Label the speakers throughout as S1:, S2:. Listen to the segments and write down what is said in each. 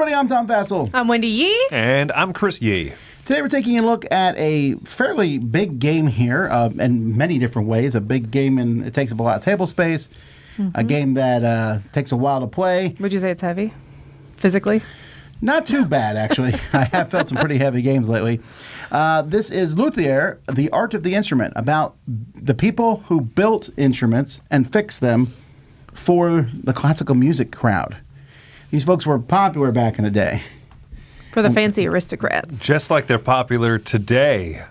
S1: everybody. I'm Tom Vassell.
S2: I'm Wendy Yee.
S3: And I'm Chris Yee.
S1: Today we're taking a look at a fairly big game here in many different ways. A big game, and it takes up a lot of table space. A game that takes a while to play.
S2: Would you say it's heavy, physically?
S1: Not too bad, actually. I have felt some pretty heavy games lately. This is Luthier, The Art of the Instrument, about the people who built instruments and fixed them for the classical music crowd. These folks were popular back in the day.
S2: For the fancy aristocrats.
S3: Just like they're popular today.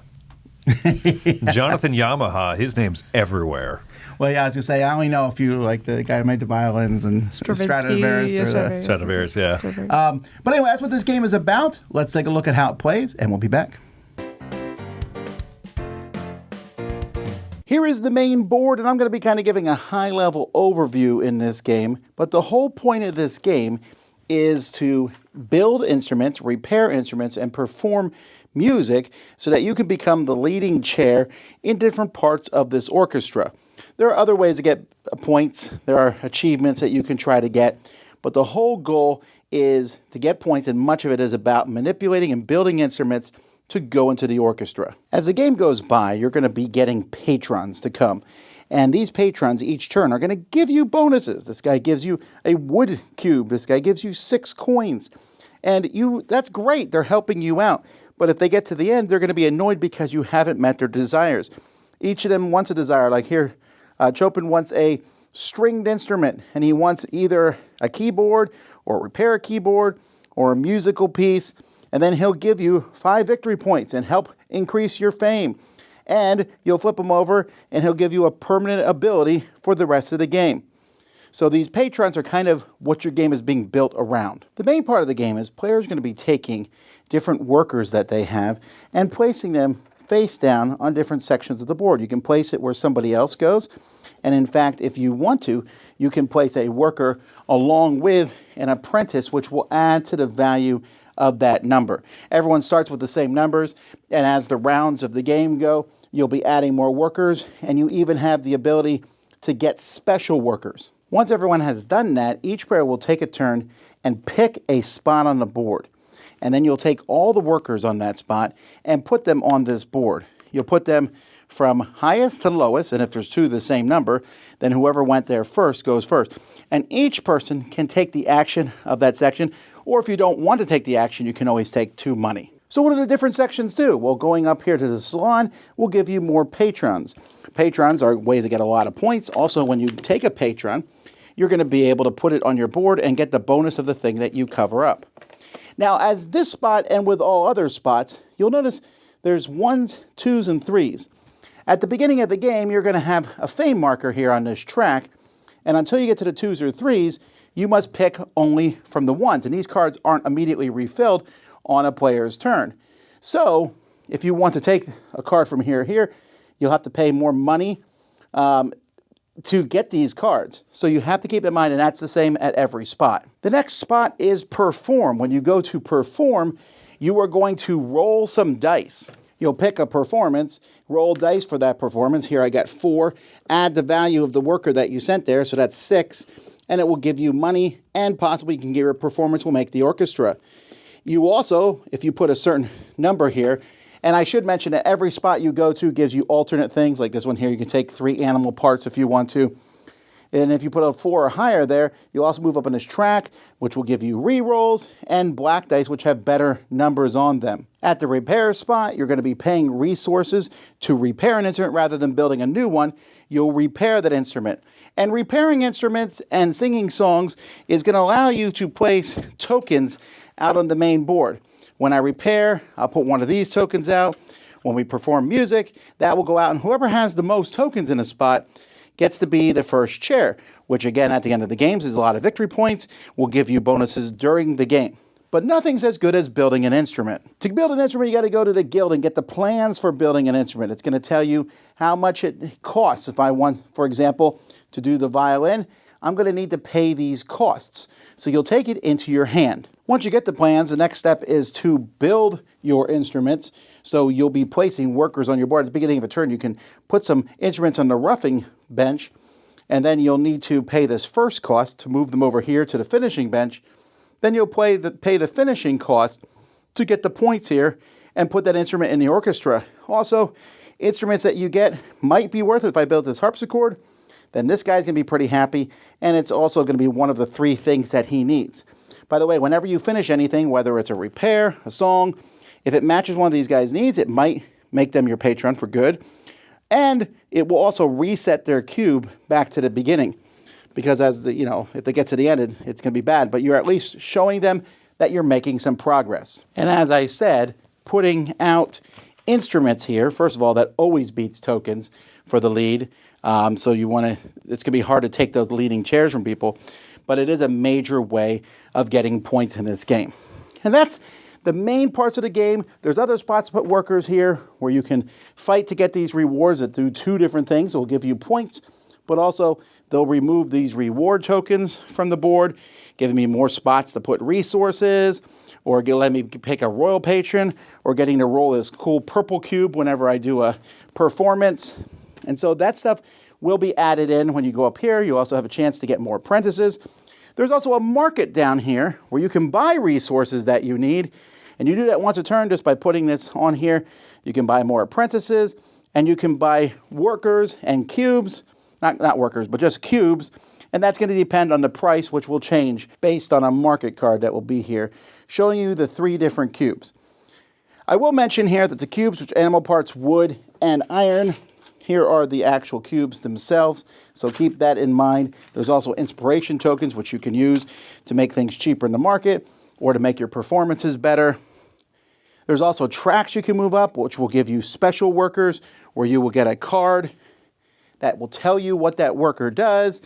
S3: Jonathan Yamaha, his name's everywhere.
S1: Well, yeah, I was going to say, I only know a few, like the guy who made the violins and Stradivarius.
S3: Stradivarius, yeah.
S1: But anyway, that's what this game is about. Let's take a look at how it plays, and we'll be back. Here is the main board, and I'm going to be kind of giving a high-level overview in this game. But the whole point of this game is to build instruments, repair instruments, and perform music so that you can become the leading chair in different parts of this orchestra. There are other ways to get points. There are achievements that you can try to get. But the whole goal is to get points, and much of it is about manipulating and building instruments to go into the orchestra. As the game goes by, you're going to be getting patrons to come. And these patrons each turn are going to give you bonuses. This guy gives you a wood cube. This guy gives you 6 coins. And that's great. They're helping you out. But if they get to the end, they're going to be annoyed because you haven't met their desires. Each of them wants a desire. Like here, Chopin wants a stringed instrument, and he wants either a keyboard or repair a keyboard or a musical piece. And then he'll give you 5 victory points and help increase your fame. And you'll flip him over, and he'll give you a permanent ability for the rest of the game. So these patrons are kind of what your game is being built around. The main part of the game is players are going to be taking different workers that they have and placing them face down on different sections of the board. You can place it where somebody else goes. And in fact, if you want to, you can place a worker along with an apprentice, which will add to the value of that number. Everyone starts with the same numbers, and as the rounds of the game go, you'll be adding more workers, and you even have the ability to get special workers. Once everyone has done that, each player will take a turn and pick a spot on the board. And then you'll take all the workers on that spot and put them on this board. You'll put them from highest to lowest, and if there's 2 the same number, then whoever went there first goes first. And each person can take the action of that section, or if you don't want to take the action, you can always take 2 money. So what do the different sections do? Well, going up here to the salon will give you more patrons. Patrons are ways to get a lot of points. Also, when you take a patron, you're going to be able to put it on your board and get the bonus of the thing that you cover up. Now, as this spot and with all other spots, you'll notice there's 1s, 2s, and 3s. At the beginning of the game, you're going to have a fame marker here on this track, and until you get to the 2s or 3s, you must pick only from the 1s, and these cards aren't immediately refilled on a player's turn. So, if you want to take a card from here to here, you'll have to pay more money to get these cards. So you have to keep in mind, and that's the same at every spot. The next spot is perform. When you go to perform, you are going to roll some dice. You'll pick a performance, roll dice for that performance. Here I got 4. Add the value of the worker that you sent there, so that's 6, and it will give you money, and possibly you can get your performance will make the orchestra. You also, if you put a certain number here, and I should mention that every spot you go to gives you alternate things, like this one here, you can take 3 animal parts if you want to. And if you put a 4 or higher there, you'll also move up on this track, which will give you re-rolls, and black dice, which have better numbers on them. At the repair spot, you're going to be paying resources to repair an instrument rather than building a new one. You'll repair that instrument. And repairing instruments and singing songs is going to allow you to place tokens out on the main board. When I repair, I'll put one of these tokens out. When we perform music, that will go out, and whoever has the most tokens in a spot gets to be the first chair, which again, at the end of the games, is a lot of victory points, will give you bonuses during the game. But nothing's as good as building an instrument. To build an instrument, you got to go to the guild and get the plans for building an instrument. It's going to tell you how much it costs. If I want, for example, to do the violin, I'm going to need to pay these costs. So you'll take it into your hand. Once you get the plans, the next step is to build your instruments. So you'll be placing workers on your board. At the beginning of a turn, you can put some instruments on the roughing bench, and then you'll need to pay this first cost to move them over here to the finishing bench. Then you'll pay the finishing cost to get the points here and put that instrument in the orchestra. Also, instruments that you get might be worth it. If I build this harpsichord, then this guy's going to be pretty happy, and it's also going to be one of the 3 things that he needs. By the way, whenever you finish anything, whether it's a repair, a song, if it matches one of these guys' needs, it might make them your patron for good. And it will also reset their cube back to the beginning. Because if they get to the end, it's going to be bad. But you're at least showing them that you're making some progress. And as I said, putting out instruments here, first of all, that always beats tokens for the lead. So it's going to be hard to take those leading chairs from people. But it is a major way of getting points in this game. And that's the main parts of the game. There's other spots to put workers here where you can fight to get these rewards that do 2 different things. It will give you points, but also they'll remove these reward tokens from the board, giving me more spots to put resources, or let me pick a royal patron, or getting to roll this cool purple cube whenever I do a performance. And so that stuff will be added in when you go up here. You also have a chance to get more apprentices. There's also a market down here where you can buy resources that you need. And you do that once a turn just by putting this on here. You can buy more apprentices, and you can buy workers and cubes. Not workers, but just cubes. And that's going to depend on the price, which will change based on a market card that will be here, showing you the 3 different cubes. I will mention here that the cubes, which are animal parts, wood, and iron, here are the actual cubes themselves, so keep that in mind. There's also inspiration tokens, which you can use to make things cheaper in the market or to make your performances better. There's also tracks you can move up, which will give you special workers, where you will get a card that will tell you what that worker does,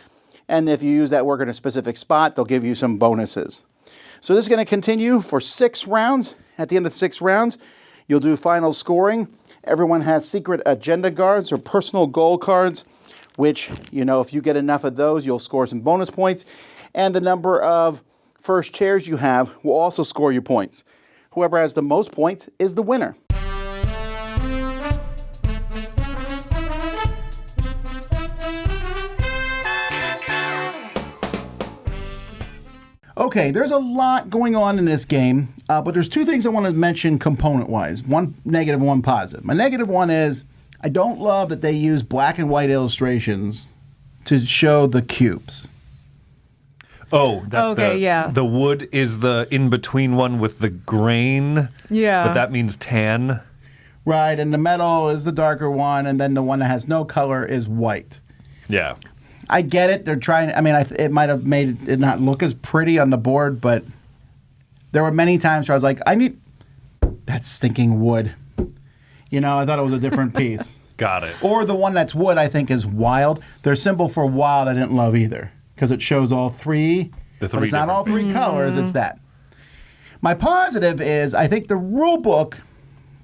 S1: and if you use that worker in a specific spot, they'll give you some bonuses. So this is going to continue for 6 rounds. At the end of 6 rounds, you'll do final scoring. Everyone has secret agenda cards or personal goal cards, which, if you get enough of those, you'll score some bonus points. And the number of first chairs you have will also score you points. Whoever has the most points is the winner. Okay, there's a lot going on in this game, but there's 2 things I want to mention component-wise. One negative, one positive. My negative one is I don't love that they use black and white illustrations to show the cubes.
S3: Oh,
S2: yeah.
S3: The wood is the in-between one with the grain.
S2: Yeah.
S3: But that means tan.
S1: Right, and the metal is the darker one, and then the one that has no color is white.
S3: Yeah.
S1: I get it. They're trying. It might have made it not look as pretty on the board, but there were many times where I was like, I need that stinking wood. I thought it was a different piece.
S3: Got it.
S1: Or the one that's wood, I think, is wild. Their symbol for wild I didn't love either, because it shows all 3.
S3: The 3
S1: but it's not all 3 colors. It's that. My positive is I think the rule book,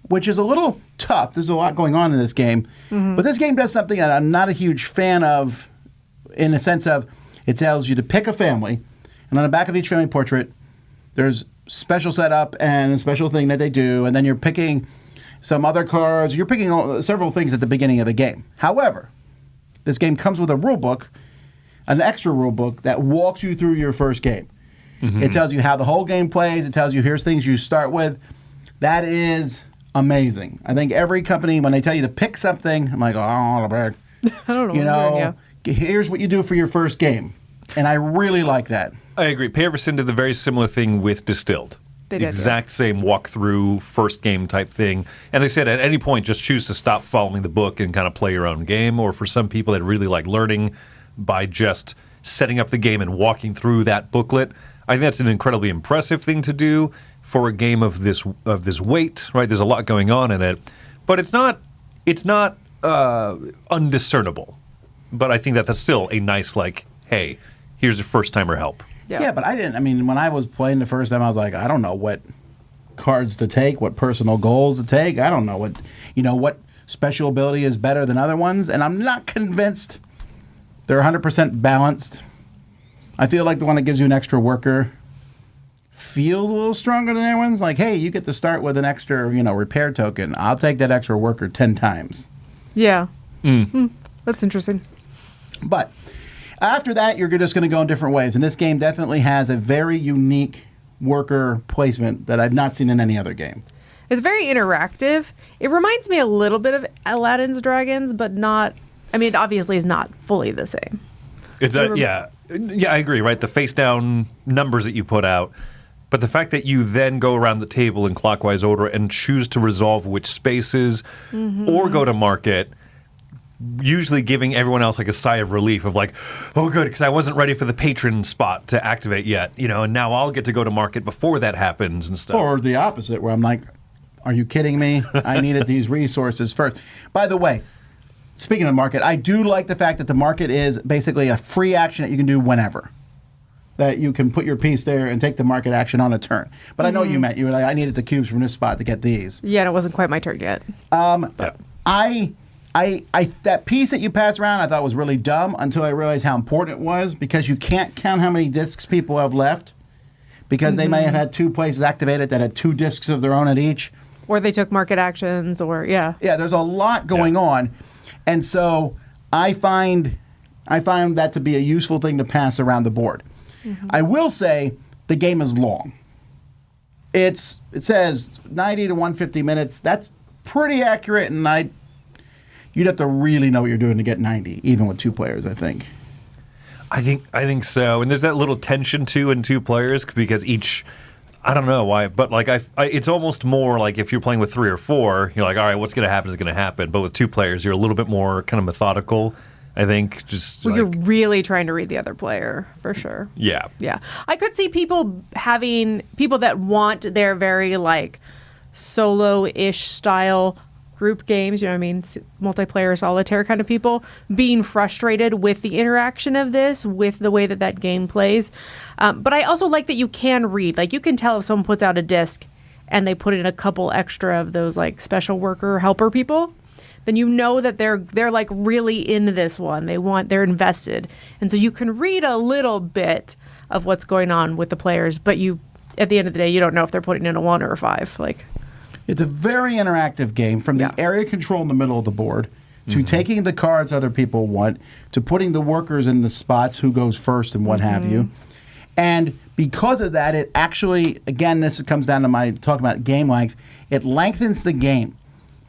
S1: which is a little tough. There's a lot going on in this game. But this game does something that I'm not a huge fan of, in the sense of it tells you to pick a family, and on the back of each family portrait, there's special setup and a special thing that they do, and then you're picking some other cards. You're picking several things at the beginning of the game. However, this game comes with a rule book, an extra rule book that walks you through your first game. It tells you how the whole game plays. It tells you here's things you start with. That is amazing. I think every company, when they tell you to pick something, I'm like, oh,
S2: I don't know.
S1: Here's what you do for your first game. And I really like that.
S3: I agree. Paverson did the very similar thing with Distilled.
S2: They
S3: the
S2: did,
S3: exact same walkthrough, first game type thing. And they said at any point, just choose to stop following the book and kind of play your own game. Or for some people that really like learning by just setting up the game and walking through that booklet. I think that's an incredibly impressive thing to do for a game of this weight, right? There's a lot going on in it. But it's not undiscernible. But I think that's still a nice, hey, here's your first-timer help.
S1: Yeah, but when I was playing the first time, I was like, I don't know what cards to take, what personal goals to take. I don't know what special ability is better than other ones. And I'm not convinced they're 100% balanced. I feel like the one that gives you an extra worker feels a little stronger than the other ones. Like, hey, you get to start with an extra, repair token. I'll take that extra worker 10 times.
S2: Yeah. That's interesting.
S1: But after that, you're just going to go in different ways. And this game definitely has a very unique worker placement that I've not seen in any other game.
S2: It's very interactive. It reminds me a little bit of Aladdin's Dragons, but not. I mean, it obviously is not fully the same.
S3: It's yeah, I agree. Right, the face down numbers that you put out, but the fact that you then go around the table in clockwise order and choose to resolve which spaces or go to market. Usually giving everyone else like a sigh of relief of like, oh, good, because I wasn't ready for the patron spot to activate yet, and now I'll get to go to market before that happens and stuff.
S1: Or the opposite, where I'm like, are you kidding me? I needed these resources first. By the way, speaking of market, I do like the fact that the market is basically a free action that you can do whenever. That you can put your piece there and take the market action on a turn. But I know what you meant. You were like, I needed the cubes from this spot to get these.
S2: Yeah, and it wasn't quite my turn yet.
S1: That piece that you pass around I thought was really dumb until I realized how important it was, because you can't count how many discs people have left, because they may have had 2 places activated that had 2 discs of their own at each.
S2: Or they took market actions, or yeah.
S1: Yeah, there's a lot going on. And so I find that to be a useful thing to pass around the board. I will say the game is long. It says 90 to 150 minutes. That's pretty accurate, and you'd have to really know what you're doing to get 90, even with 2 players, I think.
S3: I think so. And there's that little tension too in 2 players, because each, I don't know why, but like it's almost more like if you're playing with 3 or 4, you're like, all right, what's going to happen is going to happen. But with 2 players, you're a little bit more kind of methodical, I think.
S2: You're really trying to read the other player, for sure.
S3: Yeah.
S2: Yeah. I could see people that want their very like solo-ish style group games, you know what I mean, multiplayer solitaire kind of people, being frustrated with the interaction of this, with the way that game plays. But I also like that you can read. Like, you can tell if someone puts out a disc and they put in a couple extra of those like special worker helper people, then you know that they're like really into this one. They're invested. And so you can read a little bit of what's going on with the players, but at the end of the day, you don't know if they're putting in a 1 or a 5. Like,
S1: it's a very interactive game, from the area control in the middle of the board to taking the cards other people want, to putting the workers in the spots, who goes first and what have you. And because of that, it actually, again, this comes down to my talking about game length, it lengthens the game.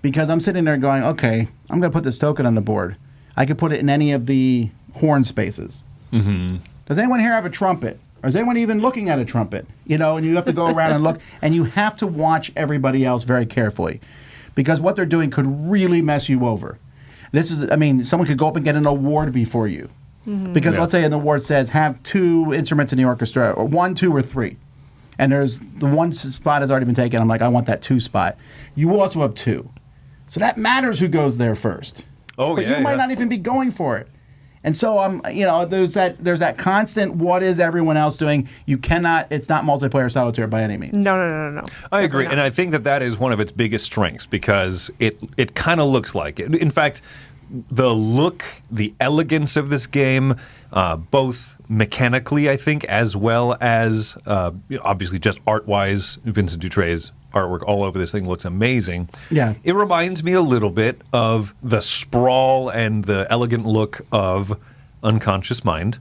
S1: Because I'm sitting there going, okay, I'm going to put this token on the board. I could put it in any of the horn spaces. Does anyone here have a trumpet? Or is anyone even looking at a trumpet? And you have to go around and look, and you have to watch everybody else very carefully, because what they're doing could really mess you over. Someone could go up and get an award before you. Because let's say an award says have 2 instruments in the orchestra, or 1, 2, or 3. And there's the 1 spot has already been taken. I'm like, I want that 2 spot. You also have 2. So that matters who goes there first. But you might not even be going for it. And so there's that constant, what is everyone else doing? It's not multiplayer solitaire by any means.
S2: No.
S3: I agree. And I think that is one of its biggest strengths, because it kind of looks like it. In fact, the look, the elegance of this game, both mechanically, I think, as well as obviously just art-wise, Vincent Dutray's artwork all over this thing looks amazing. Yeah. It reminds me a little bit of the sprawl and the elegant look of Unconscious Mind,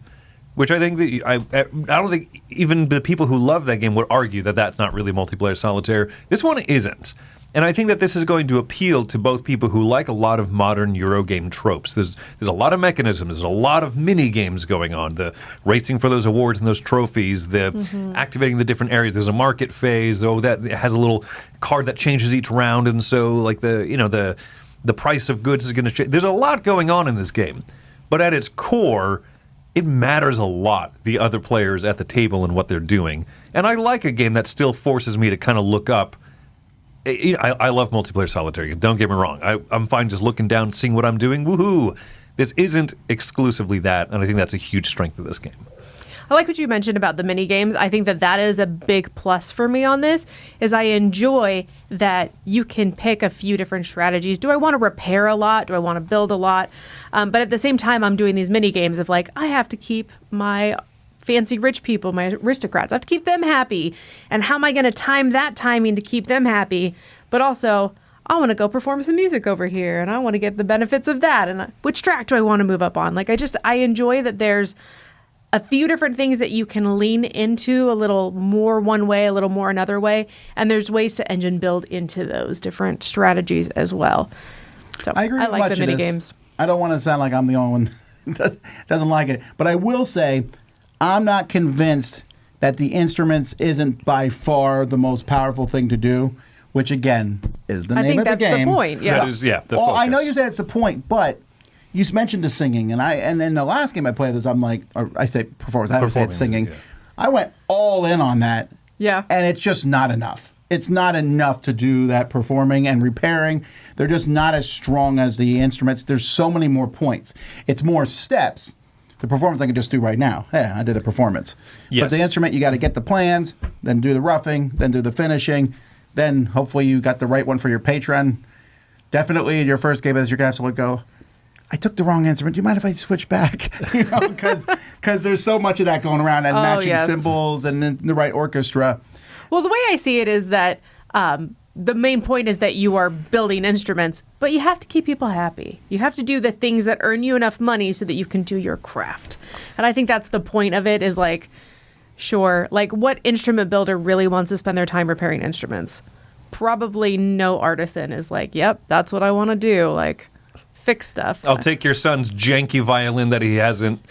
S3: which I think that I don't think even the people who love that game would argue that that's not really multiplayer solitaire. This one isn't. And I think that this is going to appeal to both people who like a lot of modern Eurogame tropes. There's a lot of mechanisms. There's a lot of mini games going on. The racing for those awards and those trophies. The activating the different areas. There's a market phase. That has a little card that changes each round, and so like the price of goods is going to change. There's a lot going on in this game, but at its core, it matters a lot, the other players at the table and what they're doing. And I like a game that still forces me to kind of look up. I love multiplayer solitaire. Don't get me wrong. I'm fine just looking down, seeing what I'm doing. Woohoo! This isn't exclusively that, and I think that's a huge strength of this game.
S2: I like what you mentioned about the mini games. I think that is a big plus for me on this, is I enjoy that you can pick a few different strategies. Do I want to repair a lot? Do I want to build a lot? But at the same time, I'm doing these mini games of like, I have to keep my fancy rich people, my aristocrats. I have to keep them happy. And how am I going to time that timing to keep them happy? But also, I want to go perform some music over here, and I want to get the benefits of that. And which track do I want to move up on? Like, I enjoy that there's a few different things that you can lean into, a little more one way, a little more another way, and there's ways to engine build into those different strategies as well. So
S1: I agree with
S2: like
S1: much
S2: the
S1: of
S2: mini
S1: this.
S2: games.
S1: I don't want to sound like I'm the only one that doesn't like it, but I will say I'm not convinced that the instruments isn't by far the most powerful thing to do, which again is the
S2: I
S1: name
S2: think
S1: of the
S2: that's
S1: game.
S2: the point. Yeah.
S3: That is, the
S1: Well, I know
S3: focus.
S1: you said it's the point, but you mentioned the singing, and in the last game I played this, I'm like, or I say performance, I would say it's
S3: Performing,
S1: singing.
S3: yeah.
S1: I went all in on that.
S2: Yeah.
S1: And it's just not enough. It's not enough to do that performing and repairing. They're just not as strong as the instruments. There's so many more points. It's more steps. The performance I can just do right now. Yeah, I did a performance.
S3: Yes.
S1: But the instrument, you got to get the plans, then do the roughing, then do the finishing, then hopefully you got the right one for your patron. Definitely in your first game, as you're going to have someone go, I took the wrong instrument. Do you mind if I switch back? Because there's so much of that going around and matching
S2: yes.
S1: cymbals and in the right orchestra.
S2: Well, the way I see it is that the main point is that you are building instruments, but you have to keep people happy. You have to do the things that earn you enough money so that you can do your craft. And I think that's the point of it is like, sure, like what instrument builder really wants to spend their time repairing instruments? Probably no artisan is like, yep, that's what I want to do. Like, fix stuff.
S3: I'll take your son's janky violin that he hasn't,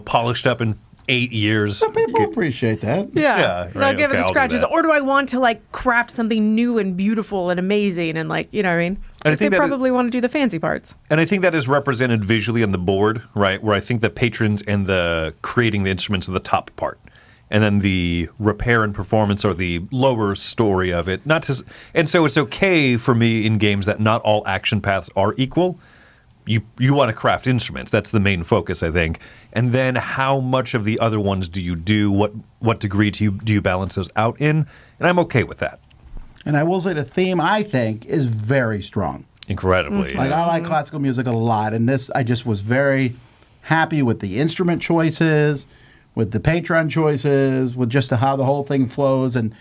S3: polished up in 8 years.
S1: Some people appreciate that.
S2: Yeah.
S3: Yeah,
S2: And I'll
S3: right,
S2: give
S3: okay,
S2: it the
S3: I'll do
S2: scratches.
S3: that.
S2: Or do I want to like craft something new and beautiful and amazing and like, you know what I mean?
S3: I
S2: Like,
S3: think
S2: they
S3: that
S2: probably want to do the fancy parts.
S3: And I think that is represented visually on the board, right? Where I think the patrons and the creating the instruments are the top part. And then the repair and performance are the lower story of it. And so it's okay for me in games that not all action paths are equal. You want to craft instruments. That's the main focus, I think. And then how much of the other ones do you do? What degree do you balance those out in? And I'm okay with that.
S1: And I will say the theme, I think, is very strong.
S3: Incredibly.
S1: Like, I like classical music a lot, and this, I just was very happy with the instrument choices, with the patron choices, with just how the whole thing flows. And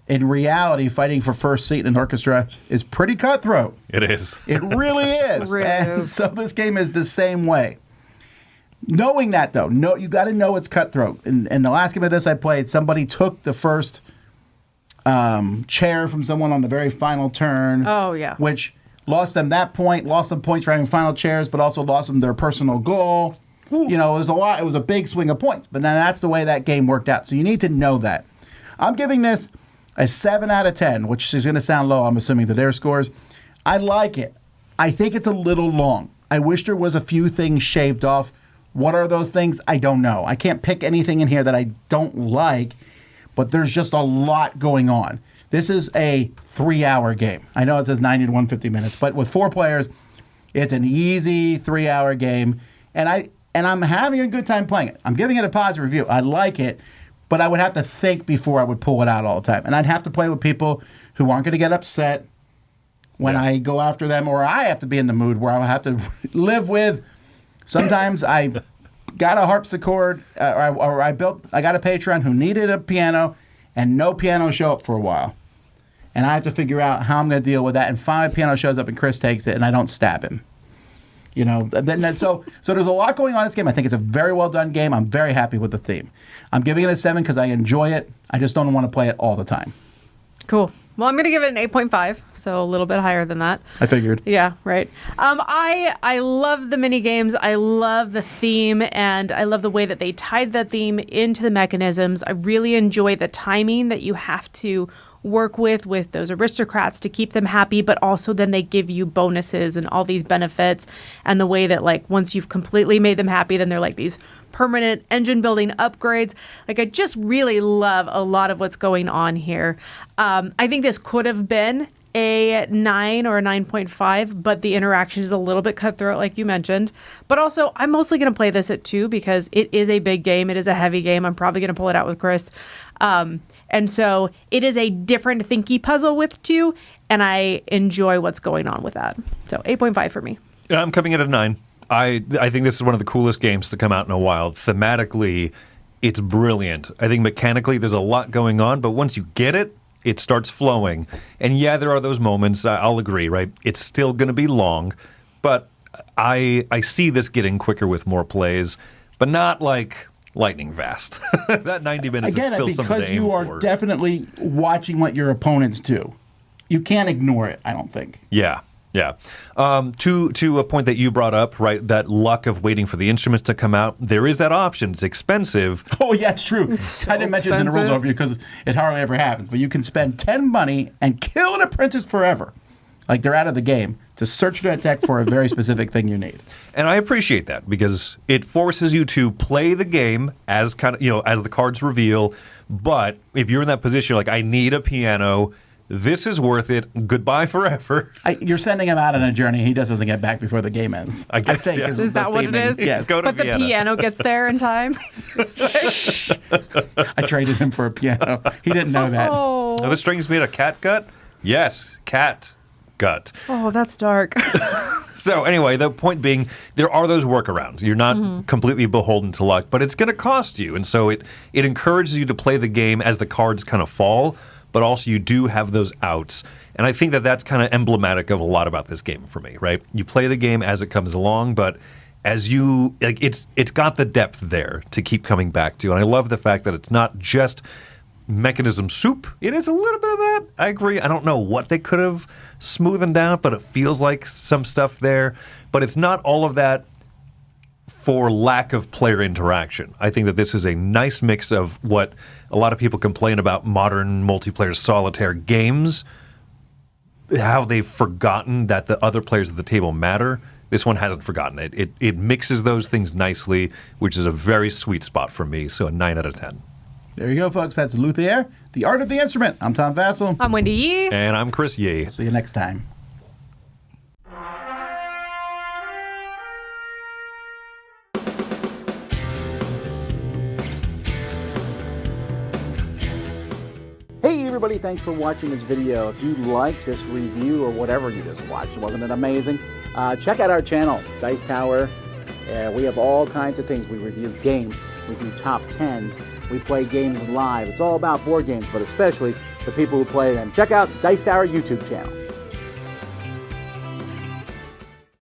S1: in reality, fighting for first seat in an orchestra is pretty cutthroat.
S3: It is.
S1: It really is.
S2: Really
S1: And
S2: is.
S1: so this game is the same way. Knowing that, though, you got to know it's cutthroat. In the last game of this I played, somebody took the first chair from someone on the very final turn.
S2: Oh, yeah.
S1: Which lost them that point, lost them points for having final chairs, but also lost them their personal goal. It was a lot. It was a big swing of points. But then that's the way that game worked out. So you need to know that. I'm giving this a 7 out of 10, which is going to sound low, I'm assuming, to their scores. I like it. I think it's a little long. I wish there was a few things shaved off. What are those things? I don't know. I can't pick anything in here that I don't like, but there's just a lot going on. This is a 3-hour game. I know it says 90 to 150 minutes, but with 4 players, it's an easy 3-hour game, and I'm having a good time playing it. I'm giving it a positive review. I like it, but I would have to think before I would pull it out all the time. And I'd have to play with people who aren't going to get upset when I go after them, or I have to be in the mood where I have to live with. Sometimes I got a harpsichord, or I got a patron who needed a piano, and no piano show up for a while. And I have to figure out how I'm going to deal with that. And finally, piano shows up, and Chris takes it, and I don't stab him. So there's a lot going on in this game. I think it's a very well done game. I'm very happy with the theme. I'm giving it a 7 because I enjoy it. I just don't want to play it all the time.
S2: Cool. Well, I'm going to give it an 8.5, so a little bit higher than that.
S1: I figured.
S2: Yeah, right. I love the mini games. I love the theme, and I love the way that they tied the theme into the mechanisms. I really enjoy the timing that you have to work with those aristocrats to keep them happy, but also then they give you bonuses and all these benefits, and the way that like once you've completely made them happy, then they're like these permanent engine building upgrades. Like I just really love a lot of what's going on here. I think this could have been a 9 or a 9.5, but the interaction is a little bit cutthroat, like you mentioned. But also, I'm mostly going to play this at 2 because it is a big game. It is a heavy game. I'm probably going to pull it out with Chris. And so it is a different thinky puzzle with 2, and I enjoy what's going on with that. So 8.5 for me.
S3: I'm coming at a 9. I think this is one of the coolest games to come out in a while. Thematically, it's brilliant. I think mechanically there's a lot going on, but once you get it, it starts flowing. And yeah, there are those moments, I'll agree, right? It's still going to be long, but I see this getting quicker with more plays, but not like lightning fast. That 90 minutes
S1: Again,
S3: is still something
S1: because
S3: to aim
S1: you are
S3: for.
S1: definitely watching what your opponents do. You can't ignore it, I don't think.
S3: Yeah. Yeah. To a point that you brought up, right, that luck of waiting for the instruments to come out, there is that option. It's expensive.
S1: Oh, yeah, it's true.
S2: so
S1: I didn't mention this in the rules
S2: expensive.
S1: overview because it hardly ever happens, but you can spend 10 money and kill an apprentice forever. Like they're out of the game to search that deck for a very specific thing you need.
S3: And I appreciate that because it forces you to play the game as kind of, as the cards reveal. But if you're in that position, like, I need a piano, this is worth it. Goodbye forever.
S1: You're sending him out on a journey he just doesn't get back before the game ends.
S3: I guess,
S1: think
S3: yeah.
S1: is
S2: Is
S1: the
S2: that what it
S1: theming.
S2: is?
S1: Yes.
S3: Go to
S2: But the
S3: Vienna.
S2: piano gets there in time.
S1: I traded him for a piano. He didn't know that.
S2: Oh,
S3: Are the strings made of cat gut? Yes, cat gut.
S2: oh, that's dark.
S3: So anyway, the point being, there are those workarounds. You're not completely beholden to luck, but it's going to cost you. And so it encourages you to play the game as the cards kind of fall, but also you do have those outs. And I think that that's kind of emblematic of a lot about this game for me, right? You play the game as it comes along, but as you, like, it's got the depth there to keep coming back to. And I love the fact that it's not just mechanism soup. It is a little bit of that. I agree. I don't know what they could have smoothened out, but it feels like some stuff there. But it's not all of that for lack of player interaction. I think that this is a nice mix of what a lot of people complain about modern multiplayer solitaire games, how they've forgotten that the other players at the table matter. This one hasn't forgotten it. It mixes those things nicely, which is a very sweet spot for me. So a 9 out of 10.
S1: There you go, folks. That's Luthier, The Art of the Instrument. I'm Tom Vassell.
S2: I'm Wendy Yee.
S3: And I'm Chris Yee.
S1: See you next time. Hey everybody, thanks for watching this video. If you like this review or whatever you just watched, wasn't it amazing? Check out our channel, Dice Tower. We have all kinds of things. We review games, we do top 10s, we play games live. It's all about board games, but especially the people who play them. Check out Dice Tower YouTube channel.